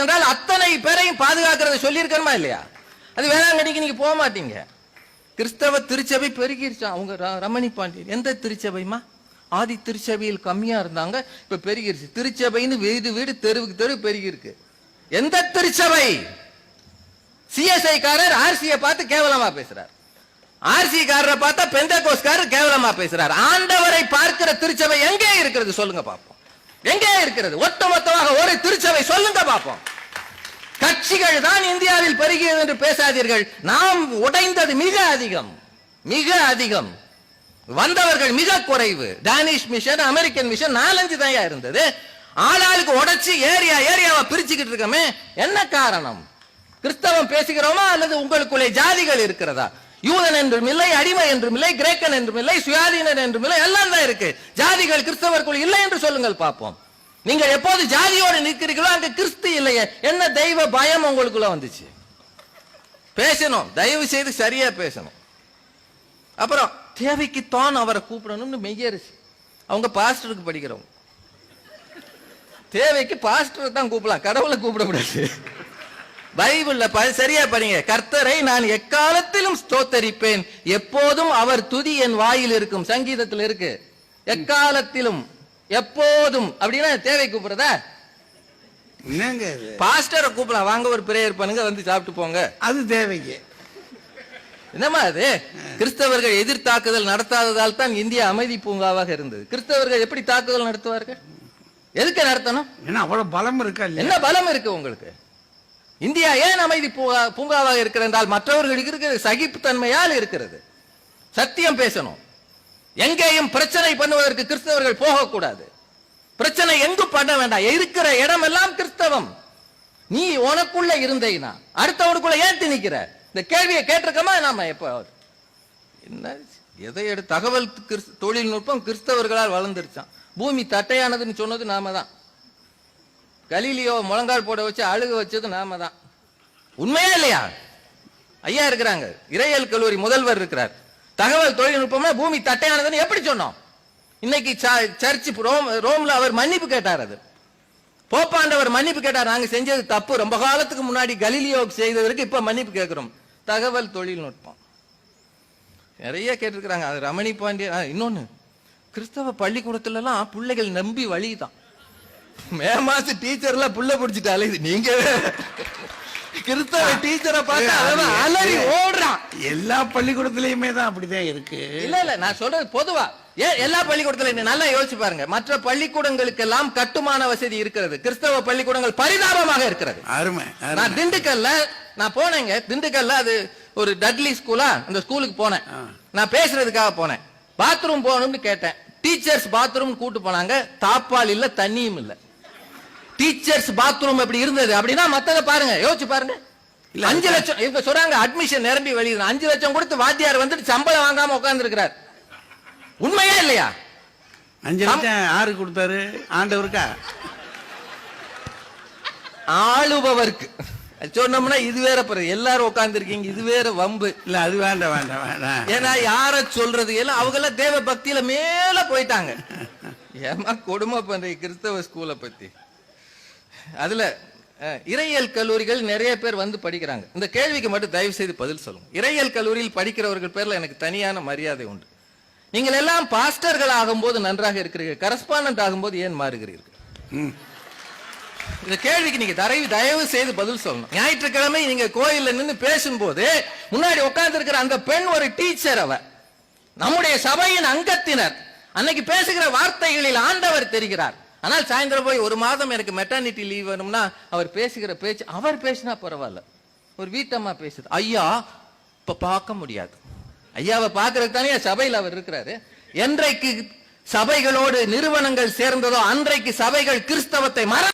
என்றால் அத்தனை பேரையும் பாதுகாக்கிறத சொல்லியிருக்கணுமா இல்லையா? அது வேளாங்கண்ணிக்கு நீங்க போக மாட்டீங்க. கிறிஸ்தவ திருச்சபை பெருகிருச்சா? அவங்க ரமணி பாண்டியன் எந்த திருச்சபைமா? ஆதி திருச்சபையில் கம்மியா இருந்தாங்க, இப்ப பெருகிருச்சு. திருச்சபைன்னு வீடு வீடு தெருவுக்கு தெரு பெருகி இருக்கு. எந்த திருச்சபை? சிஎஸ்ஐ காரர் ஆர்சியை பார்த்து கேவலமா பேசுறார், ஆர்சி காரரை பார்த்தா பெந்தகோஸ்காரர் கேவலமா பேசுறார். ஆண்டவரை பார்க்கிற திருச்சபை எங்கே இருக்கிறது சொல்லுங்க பாப்போம். எங்கே இருக்கிறது? ஒட்டுமொத்தமாக ஒரு திருச்சபை சொல்லுங்க பாப்போம். கட்சிகள் தான் இந்தியாவில் பெருகியது என்று பேசாதீர்கள். நாம் உடைந்தது மிக அதிகம், மிக அதிகம். வந்தவர்கள் மிக குறைவு. டானிஷ் மிஷன், அமெரிக்கன் மிஷன் 4-5 தான் இருந்தது. ஆளாளுக்கு உடைச்சு ஏரியாவை பிரிச்சுக்கிட்டு இருக்கமே, என்ன காரணம்? கிறிஸ்தவம் பேசுகிறோமா அல்லது உங்களுக்குள்ளே ஜாதிகள் இருக்கிறதா? யூதன் என்றும் இல்லை, அடிமை என்றும் இல்லை, கிரேக்கன் என்றும் இல்லை, சுயாதீனன் என்றும் இல்லை, எல்லாம் தான் இருக்கு. ஜாதிகள் கிறிஸ்தவர்கள் இல்லை என்று சொல்லுங்கள் பார்ப்போம். நீங்கள் எப்போது ஜாதியோடு நிற்கிறீர்களோ அங்க கிறிஸ்து இல்லையே. என்ன தெய்வ பயம் உங்களுக்குள்ள வந்துச்சு? பேசணும், தயவு செய்து சரியா பேசணும். அப்புறம் தேவைக்கு தான் அவரை கூப்பிடணும்னு மெய்யரசு, அவங்க பாஸ்டருக்கு படிக்கிறவங்க. தேவைக்கு பாஸ்டரை தான் கூப்பிடலாம், கடவுளை கூப்பிடக்கூடாது. பைபிள்ல சரியா படிங்க. கர்த்தரை நான் எக்காலத்திலும் ஸ்தோத்தரிப்பேன், எப்போதும் அவர் துதி என் வாயில் இருக்கும். சங்கீதத்தில் இருக்கு, எக்காலத்திலும் எப்போதும். அப்படின்னா தேவை கூப்பிடுறதா? பாஸ்டரை கூப்பிடலாம், வாங்க ஒரு பிரேயர் பண்ணுங்க, வந்து சாப்பிட்டு போங்க, அது தேவைக்கு. என்னமா அது? கிறிஸ்தவர்கள் எதிர் தாக்குதல் நடத்தாததால் தான் இந்தியா அமைதி பூங்காவாக இருந்தது. கிறிஸ்தவர்கள் எப்படி தாக்குதல் நடத்துவார்கள்? எதுக்கு நடத்தணும்? அவ்வளவு பலம் இருக்கா? என்ன பலம் இருக்கு உங்களுக்கு? இந்தியா ஏன் அமைதி பூங்காவாக இருக்கிறது என்றால் மற்றவர்களுக்கு இருக்கிற சகிப்புத்தன்மையால் இருக்கிறது. சத்தியம் பேசணும். எங்கேயும் பிரச்சனை பண்ணுவதற்கு கிறிஸ்தவர்கள் போகக்கூடாது. பிரச்சனை எங்கும் பண்ண வேண்டாம். இருக்கிற இடம் எல்லாம் கிறிஸ்தவம். நீ உனக்குள்ள இருந்தீனா அடுத்தவனுக்குள்ள ஏன் திணிக்கிற? இந்த கேள்வியை கேட்டிருக்கமா நாம? எப்ப என்ன எதை எடுத்து தகவல் தொழில்நுட்பம் கிறிஸ்தவர்களால் வளர்ந்துருச்சான். பூமி தட்டையானதுன்னு சொன்னது நாம தான். கலீலியோ முழங்கால் போட வச்சு அழுக வச்சது நாம தான். உண்மையா இல்லையா? ஐயா இருக்கிறாங்க, இறையியல் கல்லூரி முதல்வர் இருக்கிறார். தகவல் தொழில்நுட்பமா பூமி தட்டையானதுன்னு எப்படி சொன்னோம்? இன்னைக்கு சர்ச் ரோம்ல அவர் மன்னிப்பு கேட்டார். அது போப்பாண்டவர் மன்னிப்பு கேட்டார். நாங்க செஞ்சது தப்பு, ரொம்ப காலத்துக்கு முன்னாடி கலீலியோ செய்ததற்கு இப்ப மன்னிப்பு கேட்கிறோம். தகவல் தொழில்நுட்பம் நிறைய கேட்டிருக்கிறாங்க. அது ரமணி பாண்டியன். இன்னொன்னு, கிறிஸ்தவ பள்ளிக்கூடத்துல எல்லாம் பிள்ளைகள் நம்பி வழிதான். மே மாச டீச்சர்ல புள்ள பிடிச்சிட்டு அலையுது. நீங்க கிறிஸ்தவ டீச்சரை பார்த்து அலறி ஓடுறான். எல்லா பள்ளிக்கூடத்திலயுமே தான் அப்படிதான் இருக்கு. இல்ல நான் சொல்றது பொதுவா. எல்லா பள்ளிக்கூடத்திலும் நல்லா யோசிச்சு பாருங்க. மற்ற பள்ளிக்கூடங்களுக்கு எல்லாம் கட்டுமான வசதி இருக்கிறது, கிறிஸ்தவ பள்ளிக்கூடங்கள் பரிதாபமாக இருக்கிறது. அருமை. நான் திண்டுக்கல்ல நான் போனேங்க. திண்டுக்கல்ல அது ஒரு டட்லி ஸ்கூலா, அந்த ஸ்கூலுக்கு போனேன். நான் பேசுறதுக்காக போனேன். பாத்ரூம் போகணும்னு கேட்டேன். டீச்சர்ஸ் பாத்ரூம் கூட்டு போனாங்க. தாப்பால் இல்ல, தண்ணியும் இல்ல. டீச்சர்ஸ் பாத்ரூம் எப்படி இருந்தது அப்படின்னா மத்தத பாருங்க, யோசிச்சு பாருங்க. 5 லட்சம் இவங்க சொல்றாங்க அட்மிஷன் நிரம்பி வெளியே. 5 லட்சம் கொடுத்து வாத்தியார் வந்துட்டு சம்பளம் வாங்காம உட்கார்ந்து இருக்கிறார். உண்மையா இல்லையா? 5 லட்சம் யாரு கொடுத்தாரு? ஆண்டவருக்கா? ஆளுபவருக்கு சொன்னோம்னா இது வேற பிறகு எல்லாரும் உட்கார்ந்து இருக்கீங்க, இது வேற வம்பு இல்ல. அது வேண்டாம் வேண்டாம் வேண்டாம். ஏன்னா யார சொல்றது எல்லாம் அவங்க எல்லாம் தேவ பக்தியில மேல போயிட்டாங்க. ஏமா கொடுமை பண்ற கிறிஸ்தவ ஸ்கூலை பத்தி. அதுல இறையியல் கல்லூரிகள் நிறைய பேர் வந்து படிக்கிறாங்க. இந்த கேள்விக்கு மட்டும் தயவு செய்து பதில் சொல்லுங்க. இறையியல் கல்லூரியில் படிக்கிறவர்கள் பேர்ல எனக்கு தனியான மரியாதை உண்டு. நீங்கள் எல்லாம் பாஸ்டர்கள் ஆகும்போது நன்றாக இருக்கிறீர்கள், கரஸ்பாண்டன்ட் ஆகும்போது ஏன் மாறுகிறீர்கள்? இந்த கேள்விக்கு நீங்க தயவு செய்து பதில் சொல்லணும். ஞாயிற்றுக்கிழமை நீங்க கோயில்ல நின்று பேசும்போது முன்னாடி உட்கார்ந்து இருக்கிற அந்த பெண் ஒரு டீச்சர், அவ நம்முடைய சபையின் அங்கத்தினர். அன்னைக்கு பேசுகிற வார்த்தைகளில் ஆண்டவர் தெரிகிறார். ஆனால் சாயந்தரம் போய் 1 மாதம் எனக்கு மெட்டர்னிட்டி லீவ் வேணும்னா அவர் பேசுகிற பேச்சு, அவர் பேசினா பரவாயில்ல, ஒரு வீட்டம்மா பேசுது. ஐயா இப்ப பார்க்க முடியாது. ஐயாவை பார்க்கறதுக்கு தானே சபையில் அவர் இருக்கிறாரு. என்றைக்கு சபைகளோடு நிறுவனங்கள் சேர்ந்ததோ அன்றைக்கு சபைகள் கிறிஸ்தவத்தை